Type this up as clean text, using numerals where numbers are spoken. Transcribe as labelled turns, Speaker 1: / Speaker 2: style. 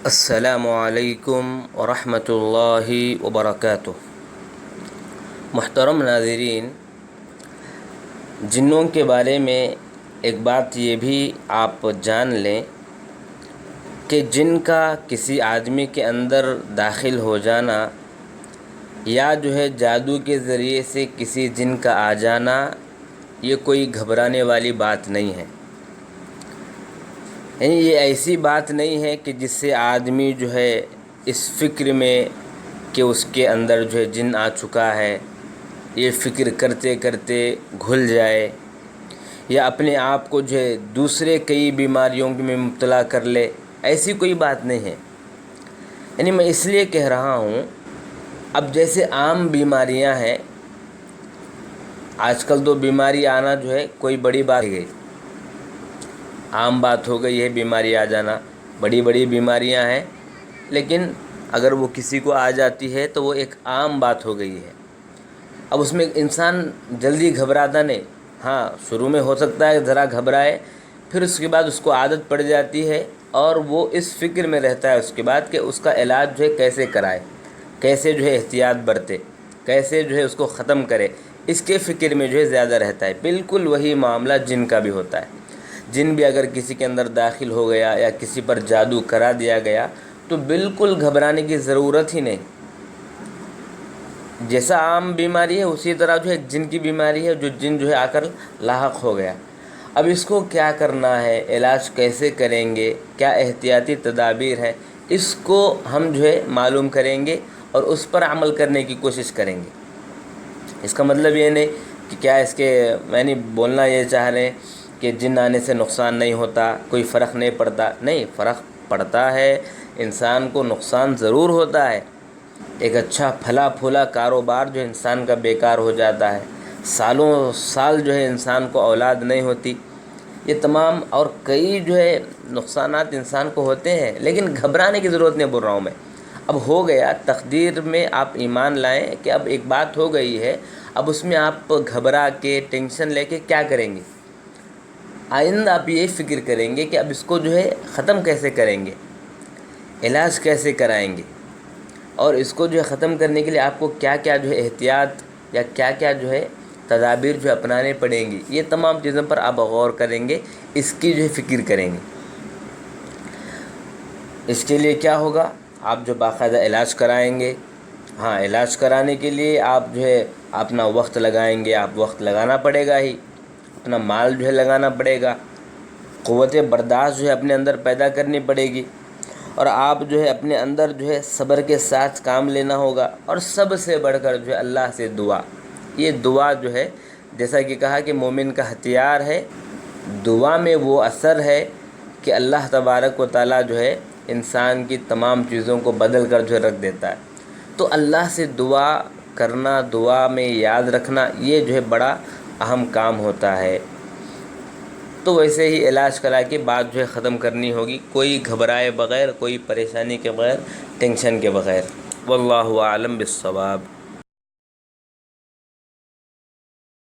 Speaker 1: السلام علیکم ورحمۃ اللہ وبرکاتہ۔ محترم ناظرین، جنوں کے بارے میں ایک بات یہ بھی آپ جان لیں کہ جن کا کسی آدمی کے اندر داخل ہو جانا یا جادو کے ذریعے سے کسی جن کا آ جانا، یہ کوئی گھبرانے والی بات نہیں ہے۔ یعنی یہ ایسی بات نہیں ہے کہ جس سے آدمی اس فکر میں کہ اس کے اندر جن آ چکا ہے، یہ فکر کرتے کرتے گھل جائے یا اپنے آپ کو دوسرے کئی بیماریوں میں مبتلا کر لے، ایسی کوئی بات نہیں ہے۔ یعنی میں اس لیے کہہ رہا ہوں، اب جیسے عام بیماریاں ہیں، آج کل تو بیماری آنا کوئی بڑی بات ہے، عام بات ہو گئی ہے بیماری آ جانا۔ بڑی بڑی بیماریاں ہیں، لیکن اگر وہ کسی کو آ جاتی ہے تو وہ ایک عام بات ہو گئی ہے۔ اب اس میں انسان جلدی گھبراتا نہیں، ہاں شروع میں ہو سکتا ہے ذرا گھبرائے، پھر اس کے بعد اس کو عادت پڑ جاتی ہے اور وہ اس فکر میں رہتا ہے اس کے بعد کہ اس کا علاج کیسے کرائے، کیسے احتیاط برتے، کیسے اس کو ختم کرے، اس کے فکر میں زیادہ رہتا ہے۔ بالکل وہی معاملہ جن کا بھی ہوتا ہے۔ جن بھی اگر کسی کے اندر داخل ہو گیا یا کسی پر جادو کرا دیا گیا تو بالکل گھبرانے کی ضرورت ہی نہیں۔ جیسا عام بیماری ہے اسی طرح ایک جن کی بیماری ہے، جو جن آ کر لاحق ہو گیا۔ اب اس کو کیا کرنا ہے، علاج کیسے کریں گے، کیا احتیاطی تدابیر ہیں، اس کو ہم معلوم کریں گے اور اس پر عمل کرنے کی کوشش کریں گے۔ اس کا مطلب یہ نہیں کہ کیا اس کے بولنا یہ چاہ رہے ہیں کہ جن آنے سے نقصان نہیں ہوتا، کوئی فرق نہیں پڑتا۔ نہیں، فرق پڑتا ہے، انسان کو نقصان ضرور ہوتا ہے۔ ایک اچھا پھلا پھولا کاروبار انسان کا بیکار ہو جاتا ہے، سالوں سال انسان کو اولاد نہیں ہوتی، یہ تمام اور کئی نقصانات انسان کو ہوتے ہیں، لیکن گھبرانے کی ضرورت نہیں بول رہا ہوں میں۔ اب ہو گیا، تقدیر میں آپ ایمان لائیں کہ اب ایک بات ہو گئی ہے، اب اس میں آپ گھبرا کے ٹینشن لے کے کیا کریں گے؟ آئندہ آپ یہ فکر کریں گے کہ اب اس کو ختم کیسے کریں گے، علاج کیسے کرائیں گے، اور اس کو ختم کرنے کے لیے آپ کو کیا کیا احتیاط یا کیا کیا تدابیر اپنانے پڑیں گی، یہ تمام چیزوں پر آپ غور کریں گے، اس کی فکر کریں گے۔ اس کے لیے کیا ہوگا، آپ باقاعدہ علاج کرائیں گے۔ ہاں، علاج کرانے کے لیے آپ اپنا وقت لگائیں گے، آپ وقت لگانا پڑے گا ہی، اپنا مال لگانا پڑے گا، قوت برداشت اپنے اندر پیدا کرنی پڑے گی، اور آپ اپنے اندر صبر کے ساتھ کام لینا ہوگا، اور سب سے بڑھ کر اللہ سے دعا۔ یہ دعا جیسا کہ کہا کہ مومن کا ہتھیار ہے، دعا میں وہ اثر ہے کہ اللہ تبارک و تعالیٰ انسان کی تمام چیزوں کو بدل کر رکھ دیتا ہے۔ تو اللہ سے دعا کرنا، دعا میں یاد رکھنا، یہ بڑا اہم کام ہوتا ہے۔ تو ویسے ہی علاج کرا کے بات ختم کرنی ہوگی، کوئی گھبرائے بغیر، کوئی پریشانی کے بغیر، ٹینشن کے بغیر۔ واللہ اعلم بالصواب۔